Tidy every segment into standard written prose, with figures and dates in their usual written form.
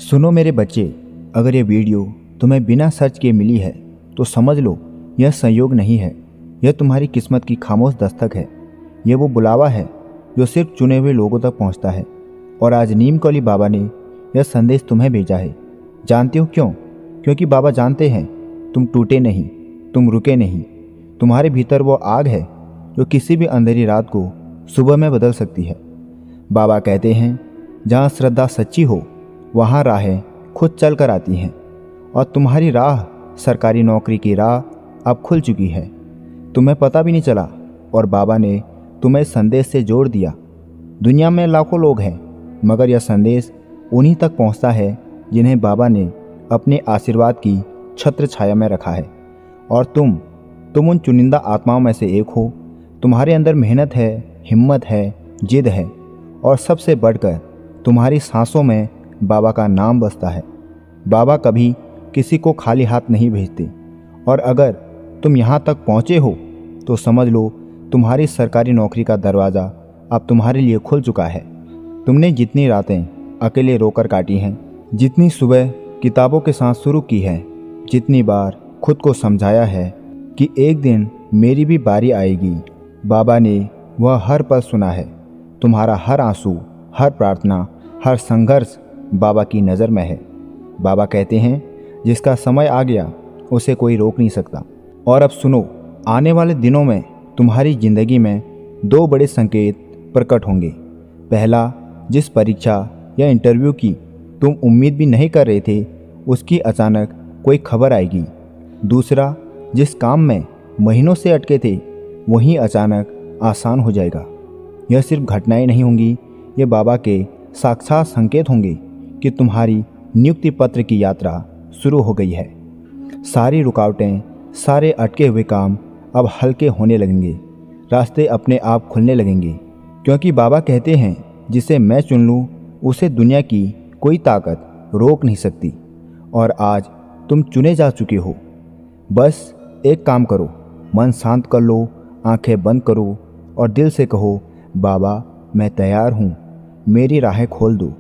सुनो मेरे बच्चे, अगर ये वीडियो तुम्हें बिना सर्च किए मिली है तो समझ लो यह संयोग नहीं है। यह तुम्हारी किस्मत की खामोश दस्तक है। यह वो बुलावा है जो सिर्फ चुने हुए लोगों तक पहुंचता है। और आज नीम कौली बाबा ने यह संदेश तुम्हें भेजा है। जानते हो क्यों? क्योंकि बाबा जानते हैं तुम टूटे नहीं, तुम रुके नहीं। तुम्हारे भीतर वो आग है जो किसी भी अंधेरी रात को सुबह में बदल सकती है। बाबा कहते हैं जहाँ श्रद्धा सच्ची हो वहाँ राहें खुद चल कर आती हैं। और तुम्हारी राह, सरकारी नौकरी की राह अब खुल चुकी है। तुम्हें पता भी नहीं चला और बाबा ने तुम्हें संदेश से जोड़ दिया। दुनिया में लाखों लोग हैं, मगर यह संदेश उन्हीं तक पहुंचता है जिन्हें बाबा ने अपने आशीर्वाद की छत्र छाया में रखा है। और तुम उन चुनिंदा आत्माओं में से एक हो। तुम्हारे अंदर मेहनत है, हिम्मत है, जिद है और सबसे बढ़कर तुम्हारी सांसों में बाबा का नाम बसता है। बाबा कभी किसी को खाली हाथ नहीं भेजते। और अगर तुम यहाँ तक पहुँचे हो तो समझ लो तुम्हारी सरकारी नौकरी का दरवाज़ा अब तुम्हारे लिए खुल चुका है। तुमने जितनी रातें अकेले रोकर काटी हैं, जितनी सुबह किताबों के साथ शुरू की है, जितनी बार खुद को समझाया है कि एक दिन मेरी भी बारी आएगी, बाबा ने वह हर पल सुना है। तुम्हारा हर आंसू, हर प्रार्थना, हर संघर्ष बाबा की नज़र में है। बाबा कहते हैं जिसका समय आ गया उसे कोई रोक नहीं सकता। और अब सुनो, आने वाले दिनों में तुम्हारी ज़िंदगी में दो बड़े संकेत प्रकट होंगे। पहला, जिस परीक्षा या इंटरव्यू की तुम उम्मीद भी नहीं कर रहे थे उसकी अचानक कोई खबर आएगी। दूसरा, जिस काम में महीनों से अटके थे वहीं अचानक आसान हो जाएगा। यह सिर्फ घटनाएं नहीं होंगी, ये बाबा के साक्षात संकेत होंगे कि तुम्हारी नियुक्ति पत्र की यात्रा शुरू हो गई है। सारी रुकावटें, सारे अटके हुए काम अब हल्के होने लगेंगे। रास्ते अपने आप खुलने लगेंगे, क्योंकि बाबा कहते हैं जिसे मैं चुन लूँ उसे दुनिया की कोई ताकत रोक नहीं सकती। और आज तुम चुने जा चुके हो। बस एक काम करो, मन शांत कर लो, आंखें बंद करो और दिल से कहो, बाबा मैं तैयार हूँ, मेरी राहें खोल दो।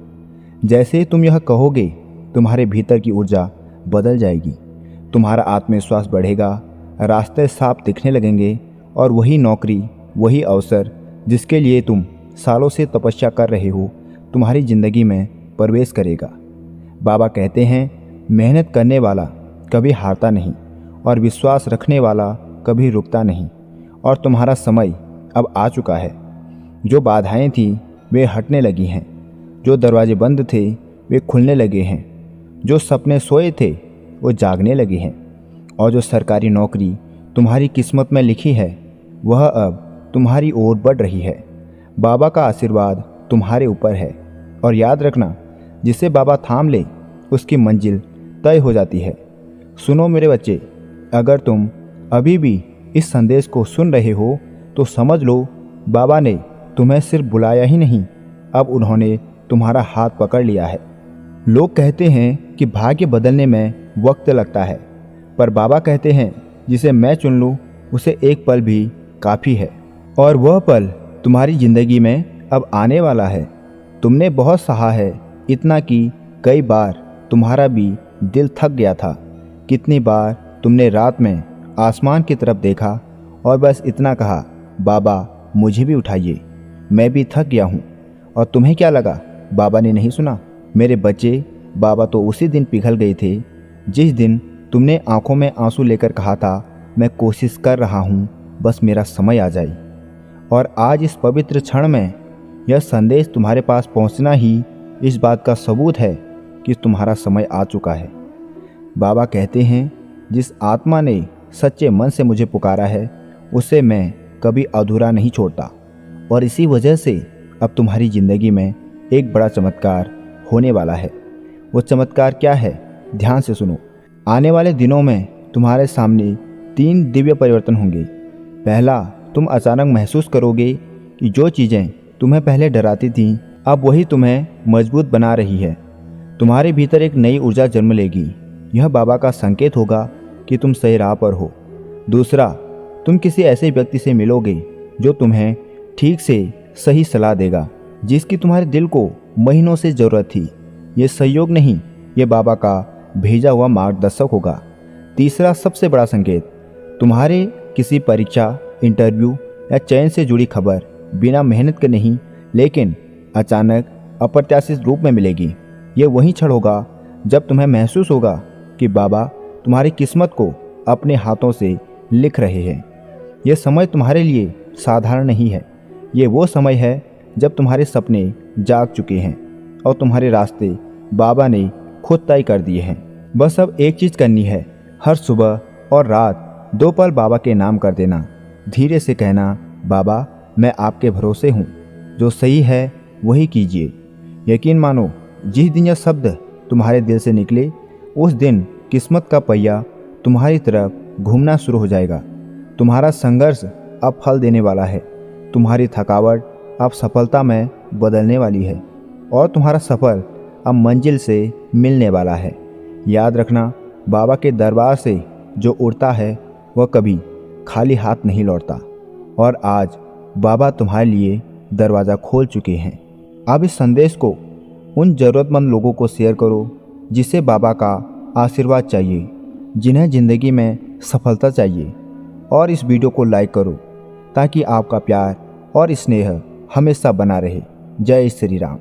जैसे ही तुम यह कहोगे तुम्हारे भीतर की ऊर्जा बदल जाएगी। तुम्हारा आत्मविश्वास बढ़ेगा, रास्ते साफ दिखने लगेंगे और वही नौकरी, वही अवसर जिसके लिए तुम सालों से तपस्या कर रहे हो तुम्हारी ज़िंदगी में प्रवेश करेगा। बाबा कहते हैं मेहनत करने वाला कभी हारता नहीं और विश्वास रखने वाला कभी रुकता नहीं। और तुम्हारा समय अब आ चुका है। जो बाधाएं थीं वे हटने लगी हैं, जो दरवाजे बंद थे वे खुलने लगे हैं, जो सपने सोए थे वो जागने लगे हैं। और जो सरकारी नौकरी तुम्हारी किस्मत में लिखी है वह अब तुम्हारी ओर बढ़ रही है। बाबा का आशीर्वाद तुम्हारे ऊपर है। और याद रखना, जिसे बाबा थाम ले उसकी मंजिल तय हो जाती है। सुनो मेरे बच्चे, अगर तुम अभी भी इस संदेश को सुन रहे हो तो समझ लो बाबा ने तुम्हें सिर्फ बुलाया ही नहीं, अब उन्होंने तुम्हारा हाथ पकड़ लिया है। लोग कहते हैं कि भाग्य बदलने में वक्त लगता है, पर बाबा कहते हैं जिसे मैं चुन लूँ उसे एक पल भी काफ़ी है। और वह पल तुम्हारी ज़िंदगी में अब आने वाला है। तुमने बहुत सहा है, इतना कि कई बार तुम्हारा भी दिल थक गया था। कितनी बार तुमने रात में आसमान की तरफ देखा और बस इतना कहा, बाबा मुझे भी उठाइए, मैं भी थक गया हूँ। और तुम्हें क्या लगा बाबा ने नहीं सुना? मेरे बच्चे, बाबा तो उसी दिन पिघल गए थे जिस दिन तुमने आंखों में आंसू लेकर कहा था, मैं कोशिश कर रहा हूँ, बस मेरा समय आ जाए। और आज इस पवित्र क्षण में यह संदेश तुम्हारे पास पहुँचना ही इस बात का सबूत है कि तुम्हारा समय आ चुका है। बाबा कहते हैं जिस आत्मा ने सच्चे मन से मुझे पुकारा है उसे मैं कभी अधूरा नहीं छोड़ता। और इसी वजह से अब तुम्हारी ज़िंदगी में एक बड़ा चमत्कार होने वाला है। वो चमत्कार क्या है? ध्यान से सुनो। आने वाले दिनों में तुम्हारे सामने 3 दिव्य परिवर्तन होंगे। पहला, तुम अचानक महसूस करोगे कि जो चीज़ें तुम्हें पहले डराती थीं अब वही तुम्हें मजबूत बना रही है। तुम्हारे भीतर एक नई ऊर्जा जन्म लेगी। यह बाबा का संकेत होगा कि तुम सही राह पर हो। दूसरा, तुम किसी ऐसे व्यक्ति से मिलोगे जो तुम्हें ठीक से सही सलाह देगा, जिसकी तुम्हारे दिल को महीनों से ज़रूरत थी। ये संयोग नहीं, ये बाबा का भेजा हुआ मार्गदर्शक होगा। तीसरा सबसे बड़ा संकेत, तुम्हारे किसी परीक्षा, इंटरव्यू या चयन से जुड़ी खबर बिना मेहनत के नहीं लेकिन अचानक अप्रत्याशित रूप में मिलेगी। ये वही क्षण होगा जब तुम्हें महसूस होगा कि बाबा तुम्हारी किस्मत को अपने हाथों से लिख रहे हैं। यह समय तुम्हारे लिए साधारण नहीं है। ये वो समय है जब तुम्हारे सपने जाग चुके हैं और तुम्हारे रास्ते बाबा ने खुद तय कर दिए हैं। बस अब एक चीज़ करनी है, हर सुबह और रात 2 पल बाबा के नाम कर देना। धीरे से कहना, बाबा मैं आपके भरोसे हूँ, जो सही है वही कीजिए। यकीन मानो, जिस दिन यह शब्द तुम्हारे दिल से निकले उस दिन किस्मत का पहिया तुम्हारी तरफ घूमना शुरू हो जाएगा। तुम्हारा संघर्ष अब फल देने वाला है, तुम्हारी थकावट अब सफलता में बदलने वाली है और तुम्हारा सफ़र अब मंजिल से मिलने वाला है। याद रखना, बाबा के दरबार से जो उड़ता है वह कभी खाली हाथ नहीं लौटता और आज बाबा तुम्हारे लिए दरवाज़ा खोल चुके हैं। अब इस संदेश को उन ज़रूरतमंद लोगों को शेयर करो जिसे बाबा का आशीर्वाद चाहिए, जिन्हें ज़िंदगी में सफलता चाहिए, और इस वीडियो को लाइक करो ताकि आपका प्यार और स्नेह हमेशा बना रहे। जय श्री राम।